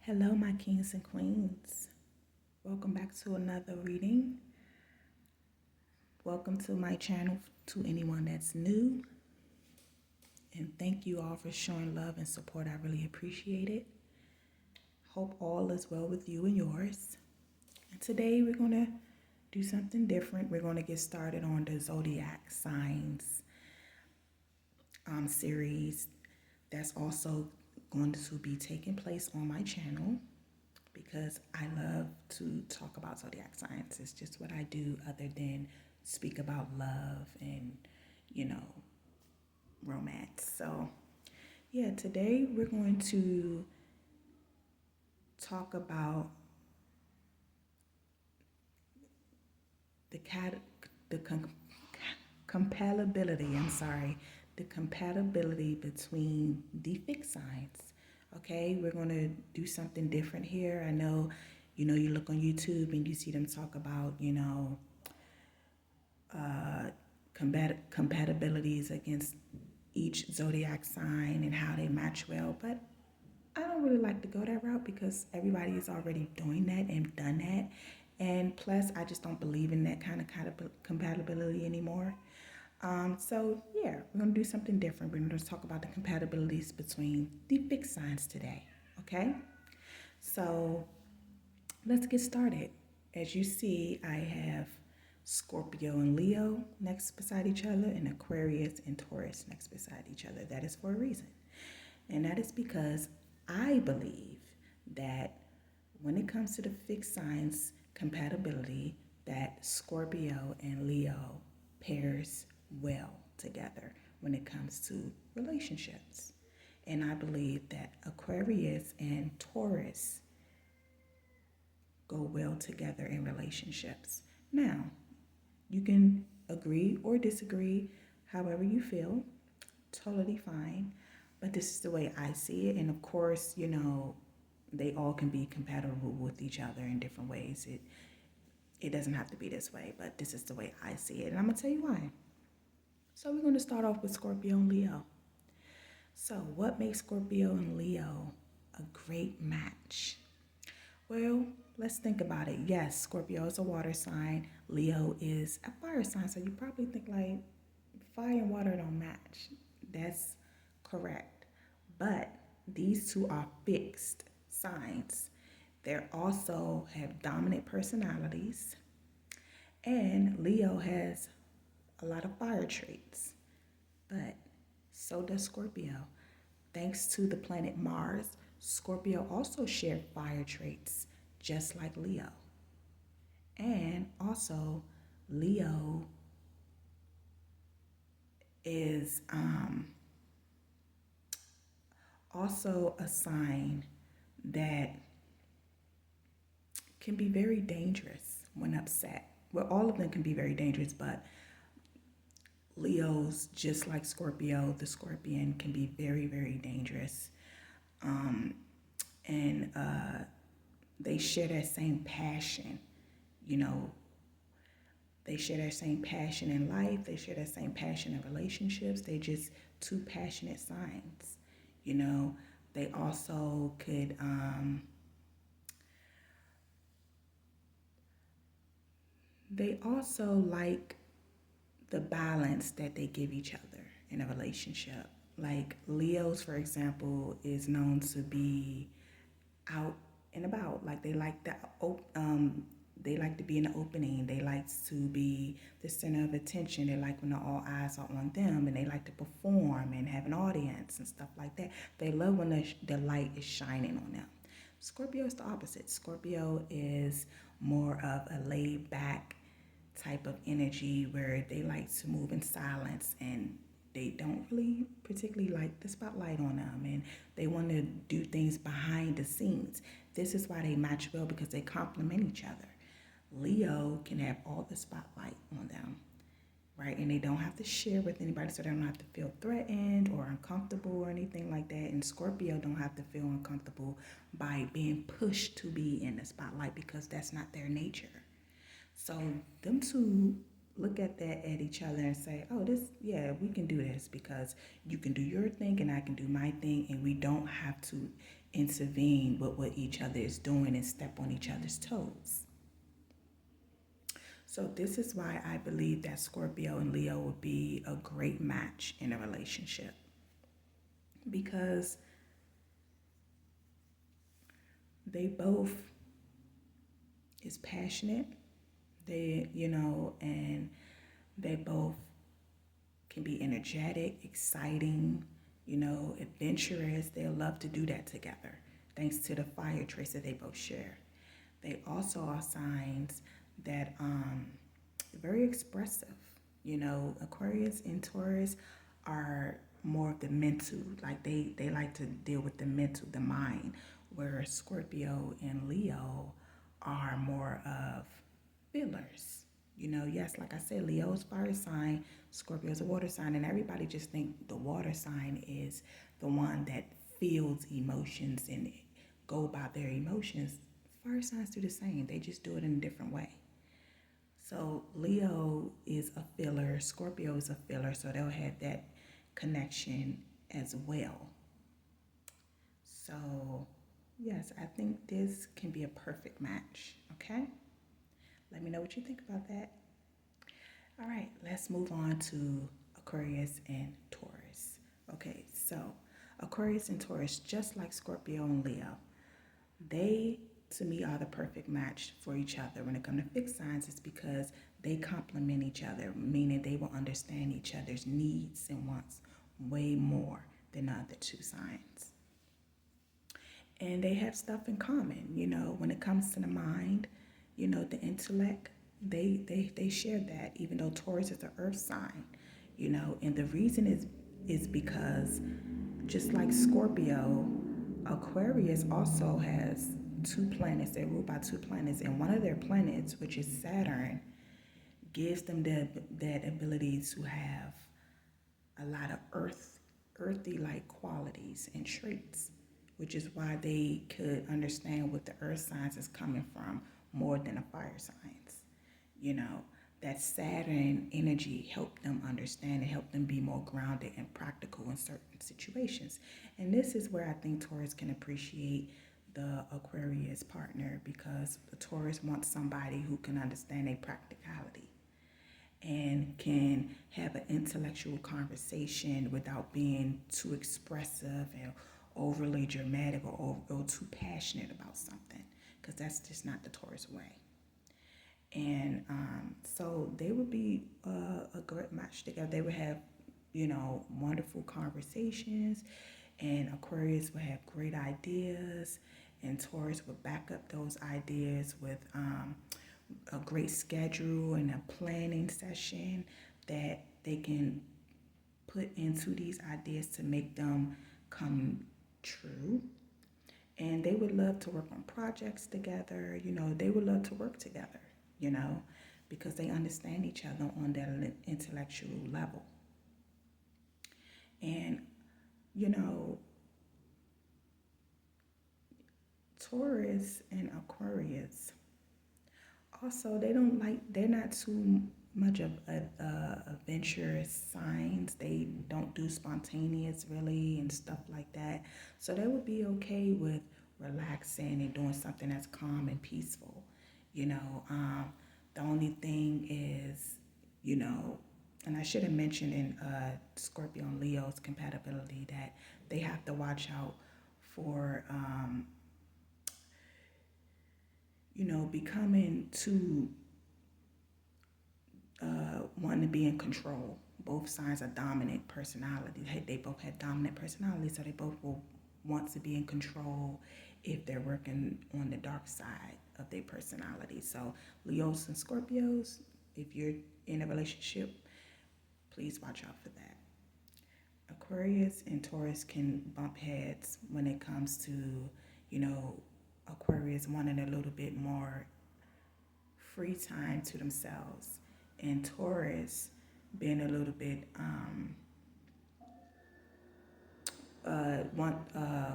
Hello, my kings and queens. Welcome back to another reading. Welcome to my channel to anyone that's new. And thank you all for showing love and support. I really appreciate it. Hope all is well with you and yours. And today we're going to do something different. We're going to get started on the zodiac signs series that's also going to be taking place on my channel, because I love to talk about zodiac signs. It's just what I do, other than speak about love and, you know, romance. So, yeah, today we're going to talk about the compatibility. The compatibility between the fixed signs. Okay, we're going to do something different here. I know, you look on YouTube and you see them talk about, compatibilities against each zodiac sign and how they match well. But I don't really like to go that route because everybody is already doing that and done that. And plus, I just don't believe in that kind of compatibility anymore. So, yeah, we're going to do something different. We're going to talk about the compatibilities between the fixed signs today. Okay? So, let's get started. As you see, I have Scorpio and Leo next beside each other, and Aquarius and Taurus next beside each other. That is for a reason. And that is because I believe that when it comes to the fixed signs compatibility, that Scorpio and Leo pairs well together when it comes to relationships. And I believe that Aquarius and Taurus go well together in relationships. Now, you can agree or disagree however you feel, totally fine. But this is the way I see it. And of course, they all can be compatible with each other in different ways. It doesn't have to be this way, but this is the way I see it. And I'm going to tell you why. So we're going to start off with Scorpio and Leo. So what makes Scorpio and Leo a great match? Well, let's think about it. Yes, Scorpio is a water sign. Leo is a fire sign. So you probably think like fire and water don't match. That's correct. But these two are fixed signs. They also have dominant personalities. And Leo has a lot of fire traits. But so does Scorpio. Thanks to the planet Mars, Scorpio also shared fire traits, just like Leo. And also, Leo is also a sign that can be very dangerous when upset. Well, all of them can be very dangerous, but Leo's, just like Scorpio, the scorpion can be very, very dangerous. And they share that same passion, you know. They share that same passion in life. They share that same passion in relationships. They just two passionate signs, you know. They also could, they also like the balance that they give each other in a relationship. Like Leos, for example, is known to be out and about. Like they like to be in the opening. They like to be the center of attention. They like when all eyes are on them, and they like to perform and have an audience and stuff like that. They love when the light is shining on them. Scorpio is the opposite. Scorpio is more of a laid back type of energy where they like to move in silence, and they don't really particularly like the spotlight on them, and they want to do things behind the scenes. This is why they match well, because they complement each other. Leo can have all the spotlight on them, right? And they don't have to share with anybody, so they don't have to feel threatened or uncomfortable or anything like that. And Scorpio don't have to feel uncomfortable by being pushed to be in the spotlight, because that's not their nature. So them two look at each other and say, oh, we can do this, because you can do your thing and I can do my thing, and we don't have to intervene with what each other is doing and step on each other's toes. So this is why I believe that Scorpio and Leo would be a great match in a relationship, because they both is passionate. And they both can be energetic, exciting, adventurous. They'll love to do that together, thanks to the fire traits that they both share. They also are signs that very expressive. Aquarius and Taurus are more of the mental, like they like to deal with the mental, the mind, where Scorpio and Leo are more of fillers. Yes, like I said, Leo's fire sign, Scorpio's a water sign, and everybody just think the water sign is the one that feels emotions and go about their emotions. Fire signs do the same. They just do it in a different way. So Leo is a filler, Scorpio is a filler, so they'll have that connection as well. So yes, I think this can be a perfect match. Okay? Let me know what you think about that. All right, let's move on to Aquarius and Taurus. Okay, so Aquarius and Taurus, just like Scorpio and Leo, they to me are the perfect match for each other. When it comes to fixed signs, it's because they complement each other, meaning they will understand each other's needs and wants way more than the other two signs. And they have stuff in common, when it comes to the mind, the intellect, they share that, even though Taurus is an earth sign, and the reason is because just like Scorpio, Aquarius also has two planets. They're ruled by two planets, and one of their planets, which is Saturn, gives them that ability to have a lot of earthy like qualities and traits, which is why they could understand what the earth signs is coming from more than the fire signs. That Saturn energy helped them understand and helped them be more grounded and practical in certain situations. And this is where I think Taurus can appreciate the Aquarius partner, because the Taurus wants somebody who can understand a practicality and can have an intellectual conversation without being too expressive and overly dramatic or too passionate about something, because that's just not the Taurus way. And so they would be a great match together. They would have, wonderful conversations, and Aquarius would have great ideas, and Taurus would back up those ideas with a great schedule and a planning session that they can put into these ideas to make them come true. And they would love to work on projects together. They would love to work together, because they understand each other on that intellectual level. And, Taurus and Aquarius, also, they're not too much of adventurous signs. They don't do spontaneous really and stuff like that. So they would be okay with relaxing and doing something that's calm and peaceful. The only thing is, and I should have mentioned in Scorpio and Leo's compatibility that they have to watch out for becoming too wanting to be in control. Both signs are dominant personality. They both have dominant personalities, so they both will want to be in control if they're working on the dark side of their personality. So Leos and Scorpios, if you're in a relationship, please watch out for that. Aquarius and Taurus can bump heads when it comes to, Aquarius wanting a little bit more free time to themselves, and Taurus being a little bit want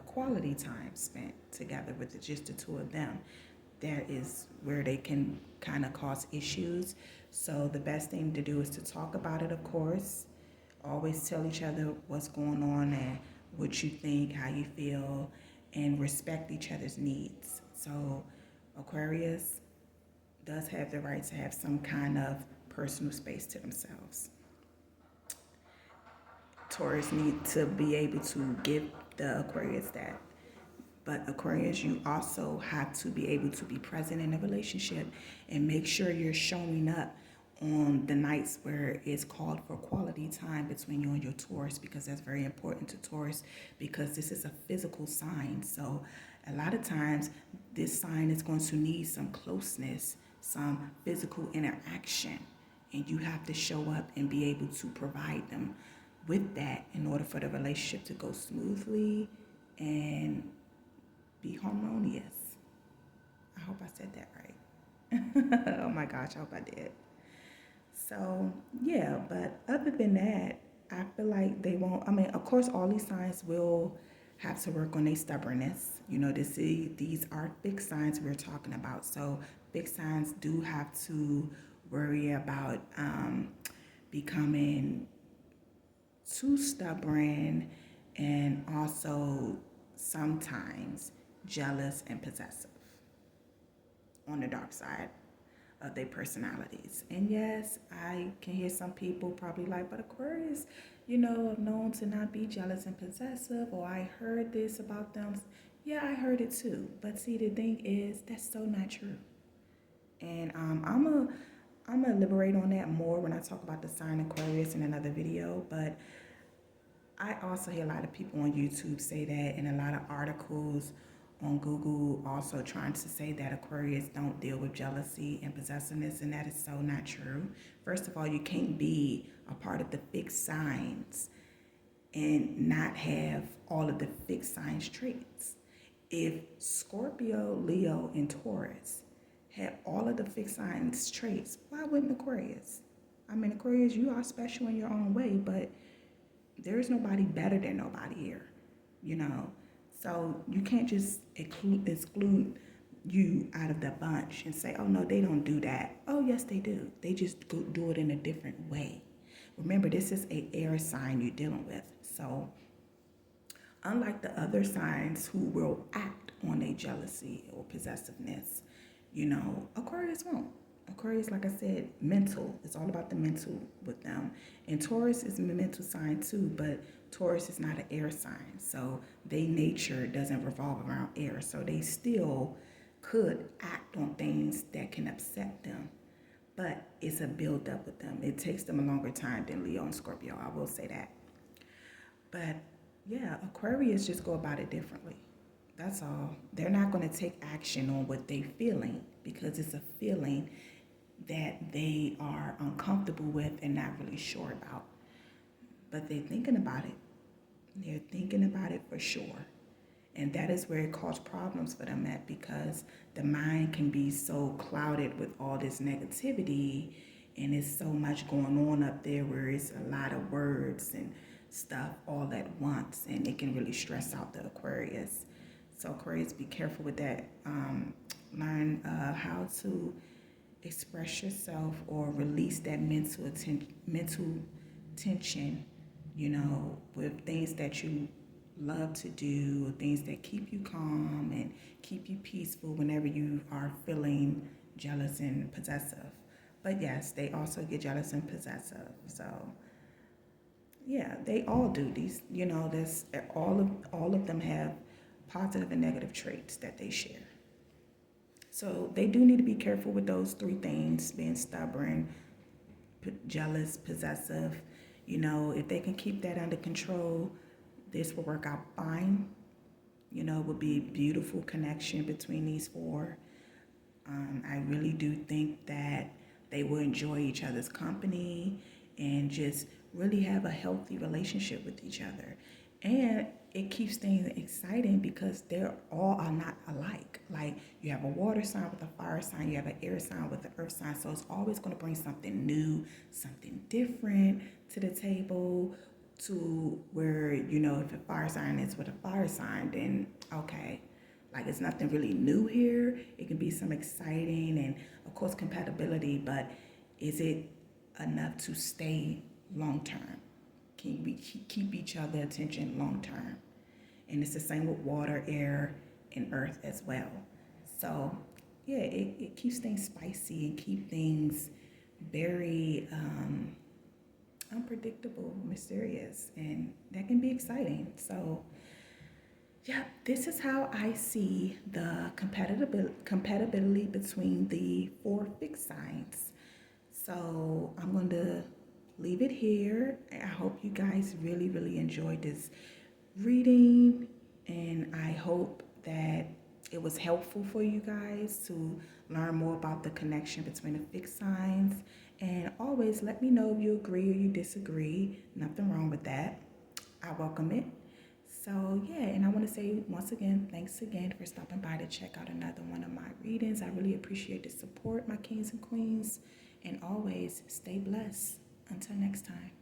quality time spent together with just the two of them. That is where they can kind of cause issues. So the best thing to do is to talk about it, of course. Always tell each other what's going on and what you think, how you feel, and respect each other's needs. So Aquarius does have the right to have some kind of personal space to themselves. Taurus need to be able to give the Aquarius that. But Aquarius, you also have to be able to be present in a relationship and make sure you're showing up on the nights where it's called for quality time between you and your Taurus, because that's very important to Taurus, because this is a physical sign. So a lot of times this sign is going to need some closeness, some physical interaction, and you have to show up and be able to provide them with that in order for the relationship to go smoothly and be harmonious. I hope I said that right. Oh my gosh, I hope I did. So, yeah, but other than that, I feel like they won't. I mean, of course, all these signs will have to work on their stubbornness. You know, these are fixed signs we're talking about. So, fixed signs do have to worry about becoming too stubborn and also sometimes jealous and possessive on the dark side of their personalities. And yes, I can hear some people probably like, but Aquarius, are known to not be jealous and possessive, or I heard this about them. Yeah, I heard it too. But see, the thing is, that's so not true. And I'm gonna elaborate on that more when I talk about the sign Aquarius in another video. But I also hear a lot of people on YouTube say that, and a lot of articles on Google also trying to say that Aquarius don't deal with jealousy and possessiveness, and that is so not true. First of all, you can't be a part of the fixed signs and not have all of the fixed signs traits. If Scorpio, Leo, and Taurus had all of the fixed signs traits, why wouldn't Aquarius? I mean, Aquarius, you are special in your own way, but there's nobody better than nobody here, you know. So you can't just exclude you out of the bunch and say, oh no, they don't do that. Oh yes, they do. They just do it in a different way. Remember, this is an air sign you're dealing with. So unlike the other signs who will act on a jealousy or possessiveness, Aquarius won't. Aquarius, like I said, mental. It's all about the mental with them. And Taurus is a mental sign too, but Taurus is not an air sign. So their nature doesn't revolve around air. So they still could act on things that can upset them. But it's a build up with them. It takes them a longer time than Leo and Scorpio. I will say that. But yeah, Aquarius just go about it differently. That's all. They're not going to take action on what they're feeling because it's a feeling that they are uncomfortable with and not really sure about. But they're thinking about it. They're thinking about it for sure. And that is where it causes problems for them at, because the mind can be so clouded with all this negativity and it's so much going on up there where it's a lot of words and stuff all at once, and it can really stress out the Aquarius. So Aquarius, be careful with that. Learn how to express yourself or release that mental tension, with things that you love to do, things that keep you calm and keep you peaceful whenever you are feeling jealous and possessive. But yes, they also get jealous and possessive. So yeah, they all do these. This all of them have positive and negative traits that they share. So they do need to be careful with those three things: being stubborn, jealous, possessive. If they can keep that under control, this will work out fine. It would be a beautiful connection between these four. I really do think that they will enjoy each other's company and just really have a healthy relationship with each other. And it keeps things exciting because they're all are not alike. Like, you have a water sign with a fire sign, you have an air sign with an earth sign. So it's always going to bring something new, something different to the table, to where, if a fire sign is with a fire sign, then okay, like, it's nothing really new here. It can be some exciting and of course compatibility, but is it enough to stay long term? Can we keep each other attention long term? And it's the same with water, air, and earth as well. So yeah, it keeps things spicy and keep things very unpredictable, mysterious, and that can be exciting. So yeah, this is how I see the compatibility between the four fixed signs. So I'm going to leave it here. I hope you guys really, really enjoyed this reading, and I hope that it was helpful for you guys to learn more about the connection between the fixed signs. And always let me know if you agree or you disagree. Nothing wrong with that. I welcome it. So yeah, and I want to say once again, thanks again for stopping by to check out another one of my readings. I really appreciate the support, my kings and queens, and always stay blessed. Until next time.